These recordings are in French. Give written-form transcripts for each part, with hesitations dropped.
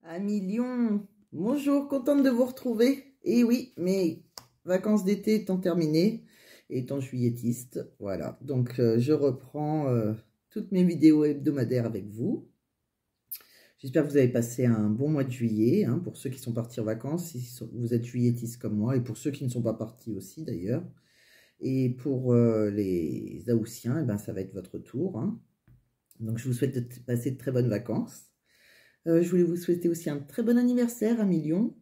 Amis Lyon, bonjour, contente de vous retrouver. Et oui, mes vacances d'été étant terminées, étant juillettiste, voilà. Donc, je reprends toutes mes vidéos hebdomadaires avec vous. J'espère que vous avez passé un bon mois de juillet, hein, pour ceux qui sont partis en vacances, si vous êtes juillettiste comme moi, et pour ceux qui ne sont pas partis aussi d'ailleurs. Et pour les Haussiens, eh ben, ça va être votre tour, hein. Donc, je vous souhaite de passer de très bonnes vacances. Je voulais vous souhaiter aussi un très bon anniversaire, amis Lyon,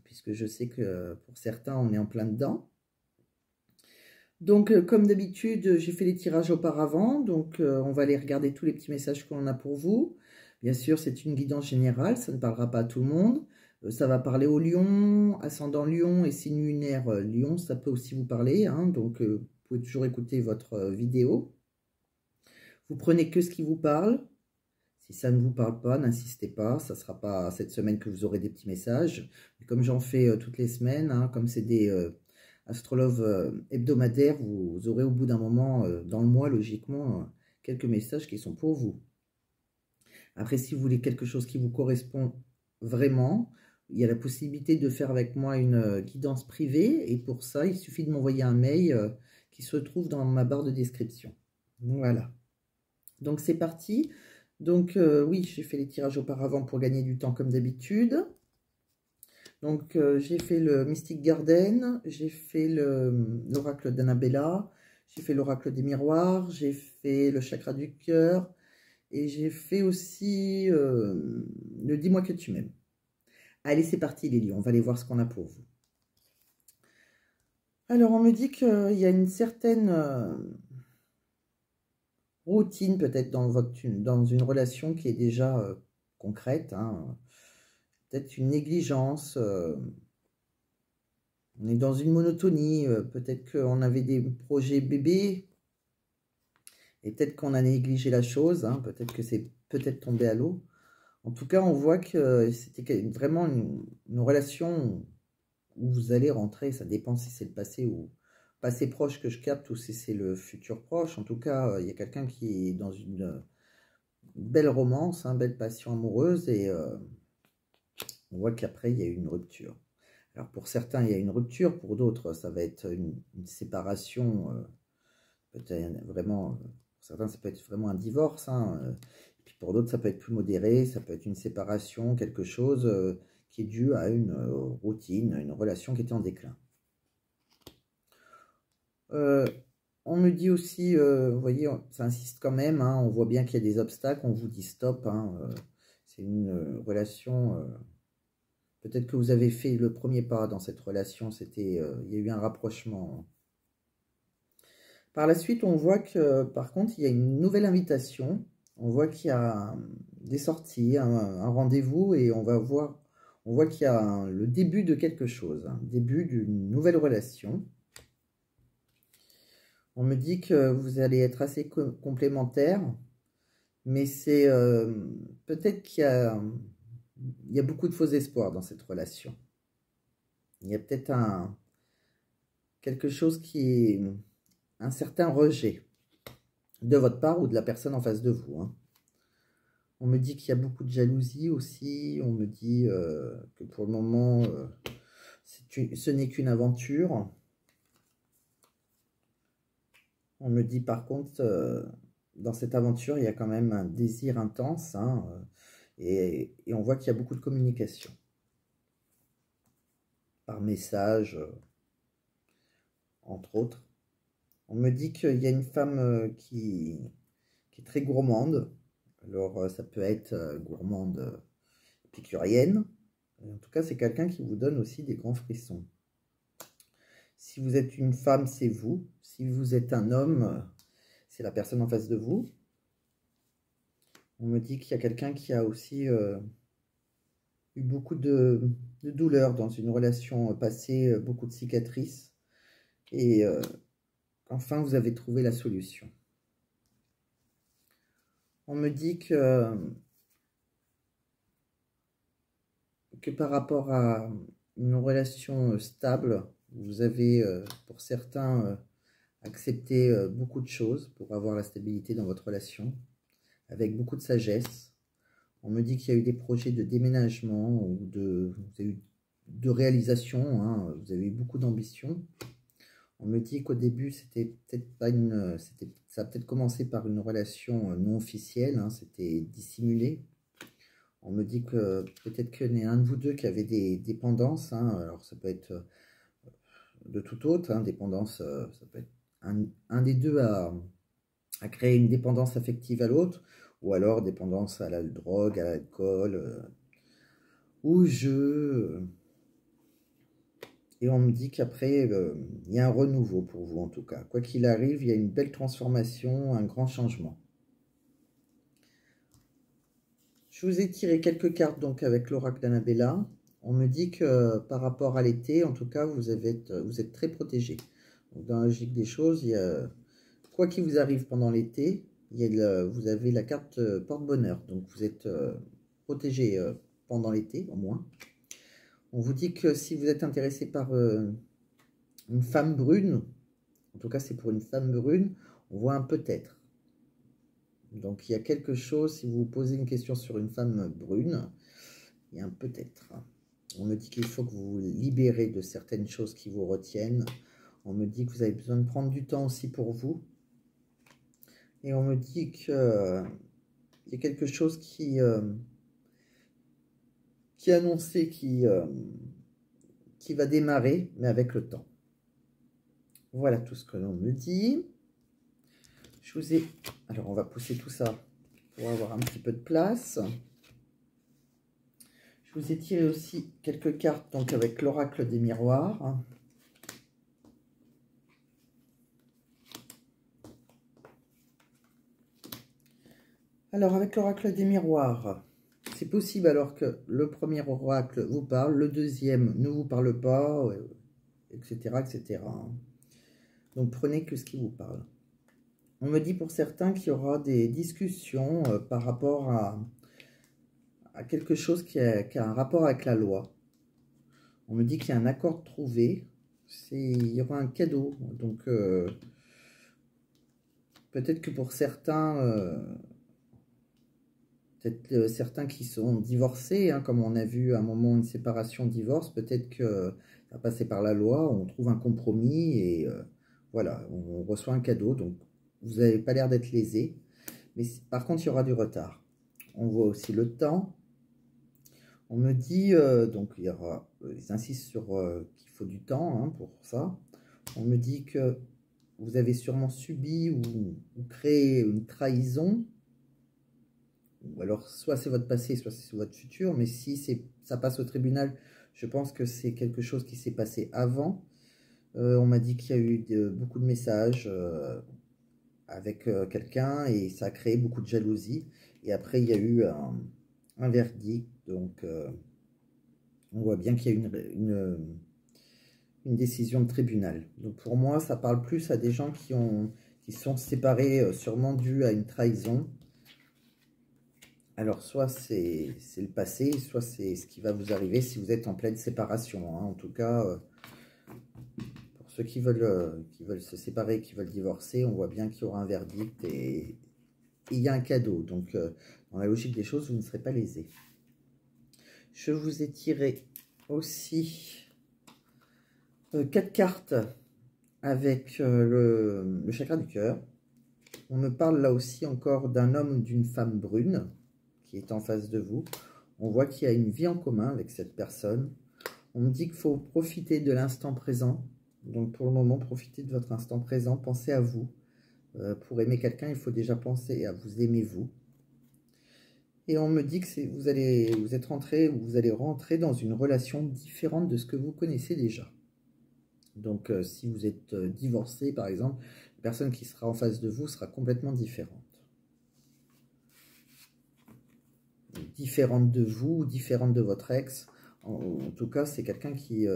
puisque je sais que pour certains, on est en plein dedans. Donc, comme d'habitude, j'ai fait les tirages auparavant, donc on va aller regarder tous les petits messages qu'on a pour vous. Bien sûr, c'est une guidance générale, ça ne parlera pas à tout le monde. Ça va parler au Lion, ascendant Lion et signe lunaire Lion, ça peut aussi vous parler, hein, donc vous pouvez toujours écouter votre vidéo. Vous prenez que ce qui vous parle. Si ça ne vous parle pas, n'insistez pas, ça ne sera pas cette semaine que vous aurez des petits messages. Mais comme j'en fais toutes les semaines, hein, comme c'est des astrologues hebdomadaires, vous aurez au bout d'un moment, dans le mois, logiquement, quelques messages qui sont pour vous. Après, si vous voulez quelque chose qui vous correspond vraiment, il y a la possibilité de faire avec moi une guidance privée. Et pour ça, il suffit de m'envoyer un mail qui se trouve dans ma barre de description. Voilà. Donc, c'est parti. Donc, oui, j'ai fait les tirages auparavant pour gagner du temps comme d'habitude. Donc, j'ai fait le Mystic Garden, j'ai fait l'oracle d'Annabella, j'ai fait l'oracle des miroirs, j'ai fait le chakra du cœur et j'ai fait aussi le Dis-moi que tu m'aimes. Allez, c'est parti les lions, on va aller voir ce qu'on a pour vous. Alors, on me dit qu'il y a une certaine routine peut-être dans une relation qui est déjà concrète, hein. Peut-être une négligence, on est dans une monotonie, peut-être qu'on avait des projets bébés, et peut-être qu'on a négligé la chose, hein, peut-être que c'est peut-être tombé à l'eau. En tout cas, on voit que c'était vraiment une relation où vous allez rentrer, ça dépend si c'est le passé ou passé proche que je capte ou si c'est le futur proche. En tout cas, il y a quelqu'un qui est dans une belle romance, hein, belle passion amoureuse, et on voit qu'après, il y a eu une rupture. Alors pour certains, il y a une rupture, pour d'autres, ça va être une séparation, peut-être vraiment, pour certains, ça peut être vraiment un divorce, hein, et puis pour d'autres, ça peut être plus modéré, ça peut être une séparation, quelque chose qui est dû à une routine, une relation qui était en déclin. On me dit aussi, vous voyez, ça insiste quand même, hein, on voit bien qu'il y a des obstacles, on vous dit stop, hein, c'est une relation... Peut-être que vous avez fait le premier pas dans cette relation, il y a eu un rapprochement. Par la suite, on voit que, par contre, il y a une nouvelle invitation. On voit qu'il y a des sorties, un rendez-vous, et on voit qu'il y a le début de quelque chose, un début d'une nouvelle relation. On me dit que vous allez être assez complémentaires, mais c'est peut-être qu'il y a beaucoup de faux espoirs dans cette relation. Il y a peut-être quelque chose qui est un certain rejet de votre part ou de la personne en face de vous, hein. On me dit qu'il y a beaucoup de jalousie aussi. On me dit que pour le moment, ce n'est qu'une aventure. On me dit par contre, dans cette aventure, il y a quand même un désir intense, hein, et on voit qu'il y a beaucoup de communication. Par message, entre autres. On me dit qu'il y a une femme qui est très gourmande. Alors, ça peut être gourmande épicurienne. En tout cas, c'est quelqu'un qui vous donne aussi des grands frissons. Si vous êtes une femme, c'est vous. Si vous êtes un homme, c'est la personne en face de vous. On me dit qu'il y a quelqu'un qui a aussi eu beaucoup de douleurs dans une relation passée, beaucoup de cicatrices. Et enfin, vous avez trouvé la solution. On me dit que par rapport à une relation stable, vous avez, pour certains, accepté beaucoup de choses pour avoir la stabilité dans votre relation, avec beaucoup de sagesse. On me dit qu'il y a eu des projets de déménagement ou de réalisation, hein, vous avez eu beaucoup d'ambition. On me dit qu'au début, c'était peut-être pas ça a peut-être commencé par une relation non officielle, hein, c'était dissimulé. On me dit que peut-être qu'il y en a un de vous deux qui avait des dépendances, hein, alors ça peut être de tout autre, hein, dépendance, ça peut être un des deux à créer une dépendance affective à l'autre, ou alors dépendance à la drogue, à l'alcool, au jeu. Et on me dit qu'après, il y a un renouveau pour vous en tout cas. Quoi qu'il arrive, il y a une belle transformation, un grand changement. Je vous ai tiré quelques cartes donc avec l'oracle d'Annabella. On me dit que par rapport à l'été, en tout cas, vous êtes très protégé. Donc, dans la logique des choses, il y a, quoi qu'il vous arrive pendant l'été, vous avez la carte porte-bonheur. Donc vous êtes protégé pendant l'été au moins. On vous dit que si vous êtes intéressé par une femme brune, en tout cas c'est pour une femme brune, on voit un peut-être. Donc il y a quelque chose, si vous vous posez une question sur une femme brune, il y a un peut-être. On me dit qu'il faut que vous vous libérez de certaines choses qui vous retiennent. On me dit que vous avez besoin de prendre du temps aussi pour vous. Et on me dit qu'il y a quelque chose qui est annoncé, qui va démarrer, mais avec le temps. Voilà tout ce que l'on me dit. Je vous ai... Alors, on va pousser tout ça pour avoir un petit peu de place. Je vous ai tiré aussi quelques cartes donc avec l'oracle des miroirs. Alors, avec l'oracle des miroirs, c'est possible alors que le premier oracle vous parle, le deuxième ne vous parle pas, etc., etc. Donc, prenez que ce qui vous parle. On me dit pour certains qu'il y aura des discussions par rapport à quelque chose qui a un rapport avec la loi. On me dit qu'il y a un accord trouvé, il y aura un cadeau. Donc, peut-être que pour certains... Peut-être certains qui sont divorcés, hein, comme on a vu à un moment une séparation, divorce, peut-être que ça va passer par la loi, on trouve un compromis et voilà, on reçoit un cadeau. Donc vous n'avez pas l'air d'être lésé, mais par contre il y aura du retard. On voit aussi le temps. On me dit, donc il y aura, ils insistent sur qu'il faut du temps hein, pour ça. On me dit que vous avez sûrement subi ou créé une trahison. Ou alors, soit c'est votre passé, soit c'est votre futur. Mais si ça passe au tribunal, je pense que c'est quelque chose qui s'est passé avant. On m'a dit qu'il y a eu beaucoup de messages avec quelqu'un et ça a créé beaucoup de jalousie. Et après, il y a eu un verdict. Donc, on voit bien qu'il y a une décision de tribunal. Donc, pour moi, ça parle plus à des gens qui sont séparés, sûrement dû à une trahison. Alors, soit c'est le passé, soit c'est ce qui va vous arriver si vous êtes en pleine séparation. Hein. En tout cas, pour ceux qui veulent se séparer, qui veulent divorcer, on voit bien qu'il y aura un verdict et il y a un cadeau. Donc, dans la logique des choses, vous ne serez pas lésés. Je vous ai tiré aussi 4 cartes avec le chakra du cœur. On me parle là aussi encore d'un homme ou d'une femme brune qui est en face de vous. On voit qu'il y a une vie en commun avec cette personne. On me dit qu'il faut profiter de l'instant présent. Donc pour le moment, profitez de votre instant présent. Pensez à vous. Pour aimer quelqu'un, il faut déjà penser à vous aimer vous. Et on me dit que vous allez rentrer dans une relation différente de ce que vous connaissez déjà. Donc si vous êtes divorcé par exemple, la personne qui sera en face de vous sera complètement différente. Différente de vous, différente de votre ex. En tout cas, c'est quelqu'un qui,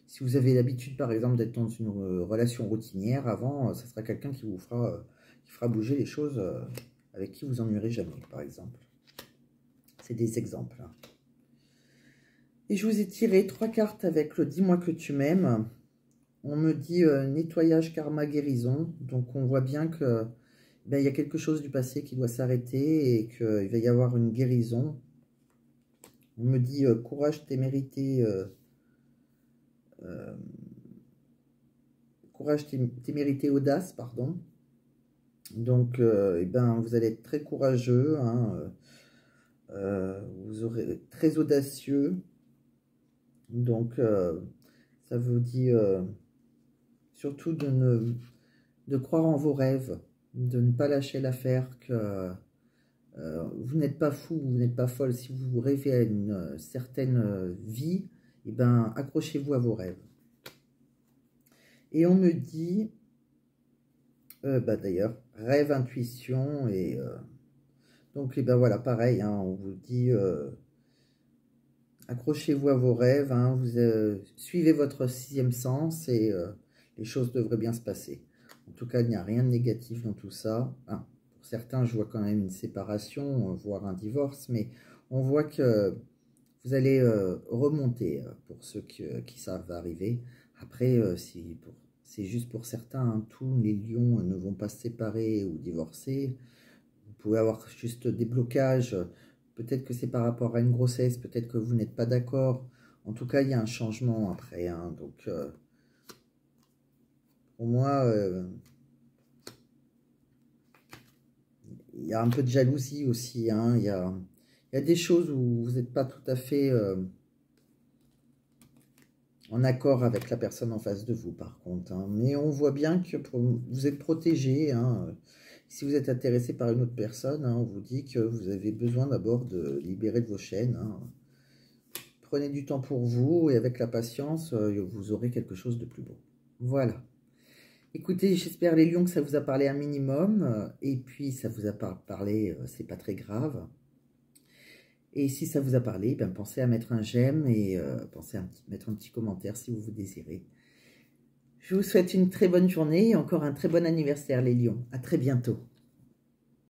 si vous avez l'habitude par exemple d'être dans une relation routinière, avant, ça sera quelqu'un qui fera bouger les choses, avec qui vous ennuierez jamais, par exemple. C'est des exemples. Hein. Et je vous ai tiré 3 cartes avec le dis-moi que tu m'aimes. On me dit nettoyage, karma, guérison. Donc on voit bien que il y a quelque chose du passé qui doit s'arrêter et qu'il va y avoir une guérison On me dit courage, témérité, courage, témérité, audace, pardon. Donc, eh ben, vous allez être très courageux, hein, vous aurez très audacieux. Donc, ça vous dit surtout de croire en vos rêves, de ne pas lâcher l'affaire, que vous n'êtes pas fou, vous n'êtes pas folle. Si vous rêvez à une certaine vie, eh ben, accrochez-vous à vos rêves. Et on me dit, bah d'ailleurs, rêve, intuition, et donc, eh ben voilà, pareil, hein, on vous dit, accrochez-vous à vos rêves, hein, vous suivez votre sixième sens, et les choses devraient bien se passer. En tout cas, il n'y a rien de négatif dans tout ça. Hein, pour certains, je vois quand même une séparation, voire un divorce, mais on voit que vous allez remonter pour ceux qui savent arriver. Après, c'est juste pour certains, hein, tous les lions ne vont pas se séparer ou divorcer. Vous pouvez avoir juste des blocages. Peut-être que c'est par rapport à une grossesse, peut-être que vous n'êtes pas d'accord. En tout cas, il y a un changement après. Hein, donc, pour moi, il y a un peu de jalousie aussi. Hein, il y a des choses où vous n'êtes pas tout à fait en accord avec la personne en face de vous, par contre. Hein. Mais on voit bien que vous êtes protégé. Hein. Si vous êtes intéressé par une autre personne, hein, on vous dit que vous avez besoin d'abord de libérer de vos chaînes. Hein. Prenez du temps pour vous et avec la patience, vous aurez quelque chose de plus beau. Voilà. Écoutez, j'espère les lions que ça vous a parlé un minimum. Et puis, ça vous a pas parlé, c'est pas très grave. Et si ça vous a parlé, ben, pensez à mettre un j'aime et pensez à mettre un petit commentaire si vous désirez. Je vous souhaite une très bonne journée et encore un très bon anniversaire les lions. À très bientôt.